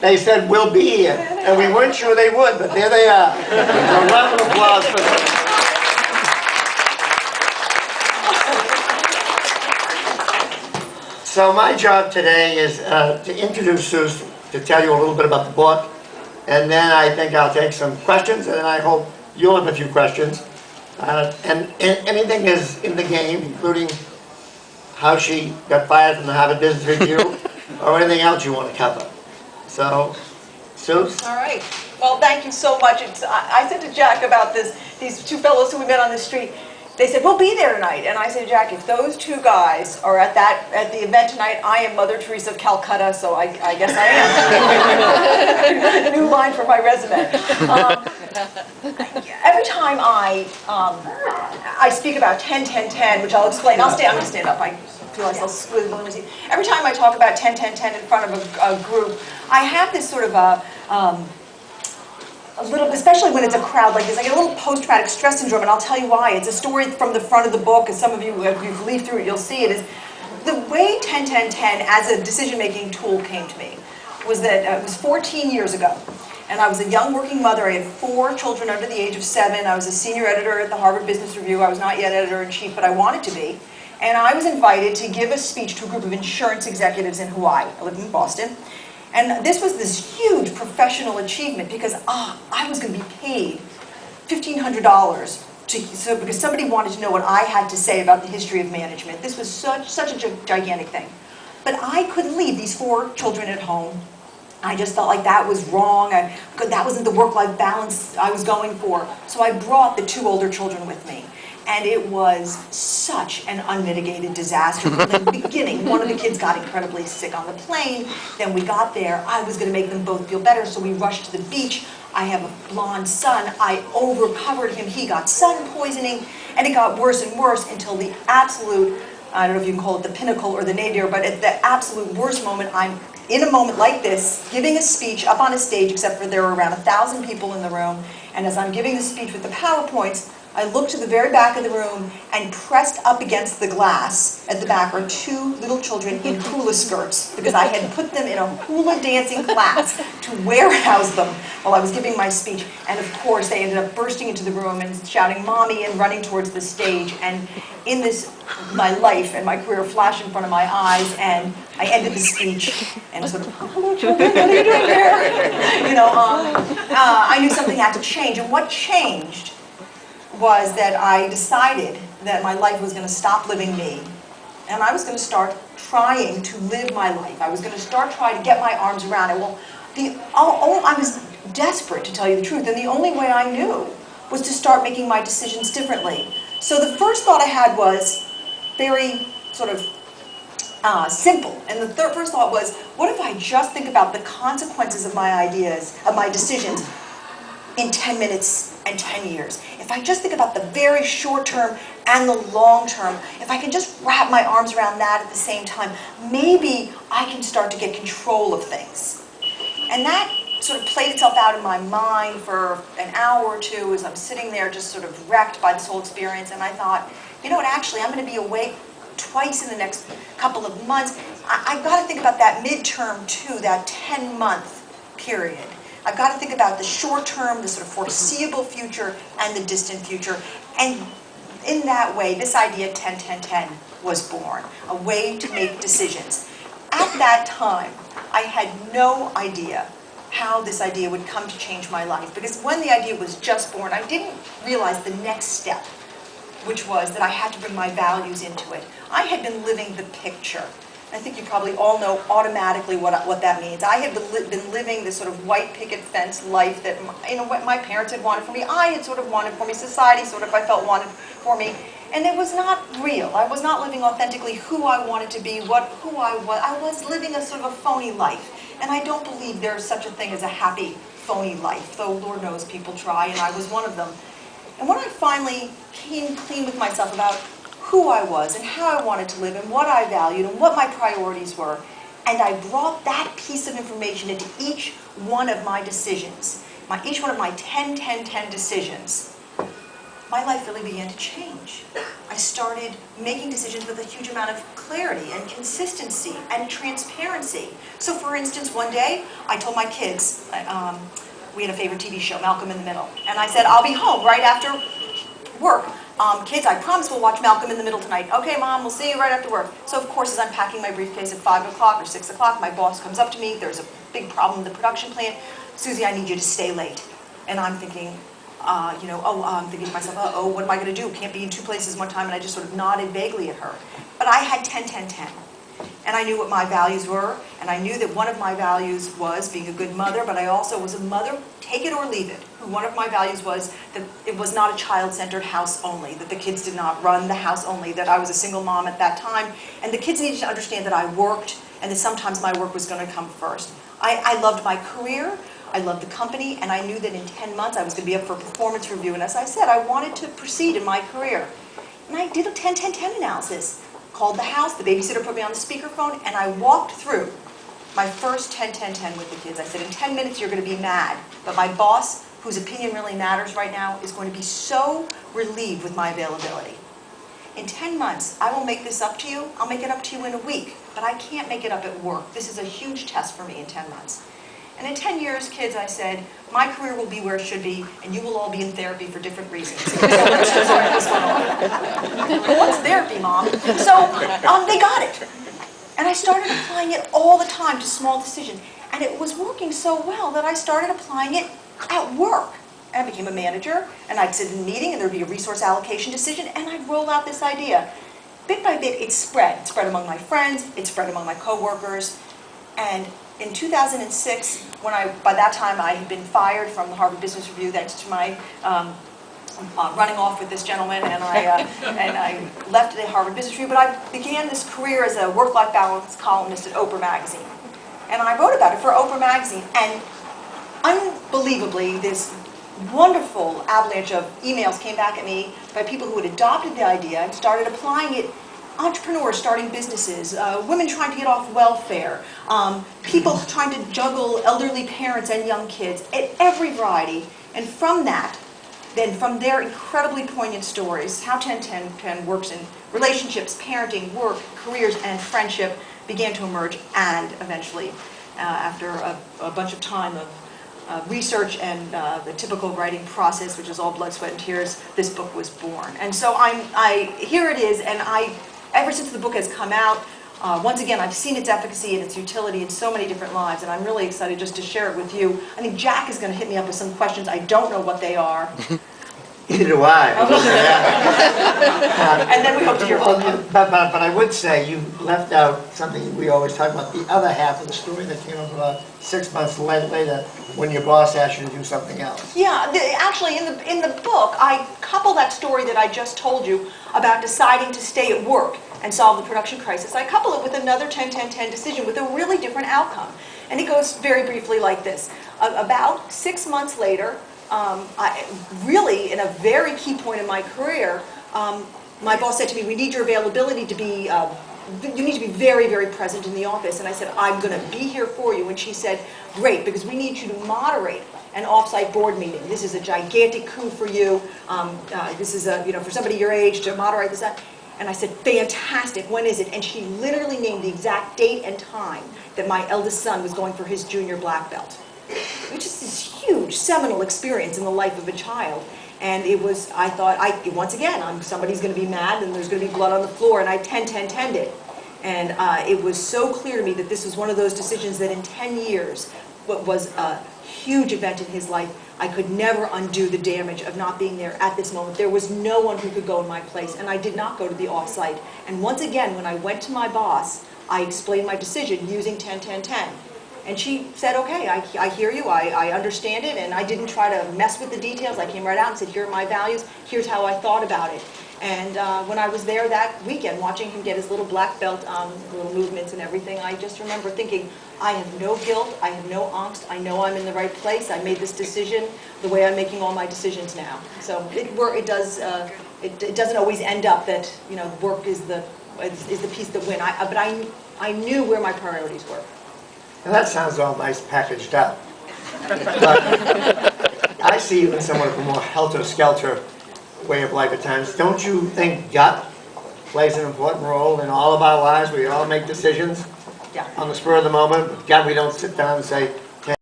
They said, we'll be here. And we weren't sure they would, but there they are. So a round of applause for them. So my job today is to introduce Suze, to tell you a little bit about the book. And then I think I'll take some questions, and then I hope you'll have a few questions. And anything is in the game, including how she got fired from the Harvard Business Review, or anything else you want to cover. So, Suze? All right. Well, thank you so much. I said to Jack about these two fellows who we met on the street. They said, we'll be there tonight. And I said, Jack, if those two guys are at the event tonight, I am Mother Teresa of Calcutta, so I guess I am. New line for my resume. Every time I speak about 10-10-10, which I'll explain, I'm going to stand up. I feel like I'll squeeze the limousine. Every time I talk about 10-10-10 in front of a group, I have this sort of a little, especially when it's a crowd like this, I get a little post-traumatic stress syndrome, and I'll tell you why. It's a story from the front of the book, and some of you, if you've leafed through it, you'll see it. Is the way 10-10-10 as a decision-making tool came to me was that it was 14 years ago, and I was a young working mother. I had 4 children under the age of 7. I was a senior editor at the Harvard Business Review. I was not yet editor-in-chief, but I wanted to be. And I was invited to give a speech to a group of insurance executives in Hawaii. I lived in Boston. And this was this huge professional achievement because I was going to be paid $1,500 because somebody wanted to know what I had to say about the history of management. This was such a gigantic thing. But I couldn't leave these 4 children at home. I just felt like that was wrong. That wasn't the work-life balance I was going for. So I brought the 2 older children with me. And it was such an unmitigated disaster. From the beginning, one of the kids got incredibly sick on the plane. Then we got there. I was going to make them both feel better, so we rushed to the beach. I have a blonde son. I overcovered him. He got sun poisoning. And it got worse and worse until the absolute, I don't know if you can call it the pinnacle or the nadir, but at the absolute worst moment, I'm in a moment like this, giving a speech up on a stage, except for there were around 1,000 people in the room. And as I'm giving the speech with the PowerPoints, I looked to the very back of the room, and pressed up against the glass at the back are 2 little children in hula skirts, because I had put them in a hula dancing class to warehouse them while I was giving my speech. And of course, they ended up bursting into the room and shouting, "Mommy," and running towards the stage. And in this, my life and my career flashed in front of my eyes, and I ended the speech and sort of, "Hello, children, what are you doing there?" I knew something had to change, and what changed was that I decided that my life was going to stop living me, and I was going to start trying to live my life. I was going to start trying to get my arms around it. Well, I was desperate, to tell you the truth, and the only way I knew was to start making my decisions differently. So the first thought I had was very sort of simple, and the first thought was, what if I just think about the consequences of my ideas, of my decisions, in 10 minutes and 10 years. If I just think about the very short term and the long term, if I can just wrap my arms around that at the same time, maybe I can start to get control of things. And that sort of played itself out in my mind for an hour or 2 as I'm sitting there just sort of wrecked by this whole experience. And I thought, you know what, actually I'm going to be awake twice in the next couple of months. I've got to think about that midterm too, that 10-month period. I've got to think about the short term, the sort of foreseeable future, and the distant future. And in that way, this idea 10-10-10 was born, a way to make decisions. At that time, I had no idea how this idea would come to change my life, because when the idea was just born, I didn't realize the next step, which was that I had to bring my values into it. I had been living the picture. I think you probably all know automatically what that means. I had been living this sort of white picket fence life that what my parents had wanted for me, I had sort of wanted for me, society sort of, I felt, wanted for me. And it was not real. I was not living authentically who I wanted to be, who I was. I was living a sort of a phony life. And I don't believe there's such a thing as a happy, phony life, though Lord knows people try, and I was one of them. And when I finally came clean with myself about who I was and how I wanted to live and what I valued and what my priorities were, and I brought that piece of information into each one of my decisions, each one of my 10-10-10 decisions, my life really began to change. I I started making decisions with a huge amount of clarity and consistency and transparency. So for instance, one day I told my kids, we had a favorite TV show, Malcolm in the Middle, and I said, I'll be home right after work. Kids, I promise we'll watch Malcolm in the Middle tonight. Okay, Mom, we'll see you right after work. So of course, as I'm packing my briefcase at 5 o'clock or 6 o'clock, my boss comes up to me. There's a big problem with the production plant. Suzy, I need you to stay late. And I'm thinking, I'm thinking to myself, uh-oh, what am I going to do? Can't be in two places one time. And I just sort of nodded vaguely at her. But I had 10-10-10. And I knew what my values were, and I knew that one of my values was being a good mother, but I also was a mother, take it or leave it. One of my values was that it was not a child-centered house only, that the kids did not run the house only, that I was a single mom at that time, and the kids needed to understand that I worked, and that sometimes my work was going to come first. I loved my career, I loved the company, and I knew that in 10 months I was going to be up for a performance review, and as I said, I wanted to proceed in my career. And I did a 10-10-10 analysis. Called the house, the babysitter put me on the speakerphone, and I walked through my first 10-10-10 with the kids. I said, in 10 minutes you're going to be mad, but my boss, whose opinion really matters right now, is going to be so relieved with my availability. In 10 months, I will make this up to you. I'll make it up to you in a week, but I can't make it up at work. This is a huge test for me in 10 months. And in 10 years, kids, I said, my career will be where it should be, and you will all be in therapy for different reasons. So let's just start this one off. What's therapy, Mom? So they got it. And I started applying it all the time to small decisions. And it was working so well that I started applying it at work. And I became a manager, and I'd sit in a meeting, and there'd be a resource allocation decision, and I'd roll out this idea. Bit by bit, it spread. It spread among my friends, it spread among my coworkers, and in 2006, by that time I had been fired from the Harvard Business Review thanks to my running off with this gentleman, and I left the Harvard Business Review, but I began this career as a work-life balance columnist at Oprah Magazine. And I wrote about it for Oprah Magazine, and unbelievably, this wonderful avalanche of emails came back at me by people who had adopted the idea and started applying it. Entrepreneurs starting businesses, women trying to get off welfare, people trying to juggle elderly parents and young kids, at every variety. And from that, then from their incredibly poignant stories, how 10-10-10 works in relationships, parenting, work, careers, and friendship began to emerge. And eventually, after a bunch of time of research and the typical writing process, which is all blood, sweat, and tears, this book was born. And so here it is, and ever since the book has come out, once again, I've seen its efficacy and its utility in so many different lives, and I'm really excited just to share it with you. I think Jack is going to hit me up with some questions. I don't know what they are. Neither do I. And then we hope to hear from you. But I would say you left out something we always talk about, the other half of the story that came up about 6 months later when your boss asked you to do something else. Yeah, actually in the book, I couple that story that I just told you about deciding to stay at work and solve the production crisis. I couple it with another 10-10-10 decision with a really different outcome. And it goes very briefly like this. About 6 months later, really in a very key point in my career, my boss said to me, we need your availability to be, you need to be very, very present in the office. And I said, I'm going to be here for you. And she said, great, because we need you to moderate an off-site board meeting. This is a gigantic coup for you. This is for somebody your age to moderate this. And I said, fantastic, when is it? And she literally named the exact date and time that my eldest son was going for his junior black belt, which is this huge seminal experience in the life of a child. And it was, I thought, once again, somebody's going to be mad and there's going to be blood on the floor, and I 10-10-10'd it. And it was so clear to me that this was one of those decisions that in 10 years, what was a huge event in his life, I could never undo the damage of not being there at this moment. There was no one who could go in my place, and I did not go to the off-site. And once again, when I went to my boss, I explained my decision using 10-10-10. And she said, okay, I hear you, I understand it, and I didn't try to mess with the details. I came right out and said, here are my values, here's how I thought about it. And when I was there that weekend, watching him get his little black belt, little movements and everything, I just remember thinking, I have no guilt, I have no angst, I know I'm in the right place, I made this decision the way I'm making all my decisions now. So it doesn't always end up that, work is the piece that wins, but I knew where my priorities were. And that sounds all nice packaged up. But I see you in somewhat of a more helter-skelter way of life at times. Don't you think gut plays an important role in all of our lives? We all make decisions Yeah. on the spur of the moment. God, we don't sit down and say,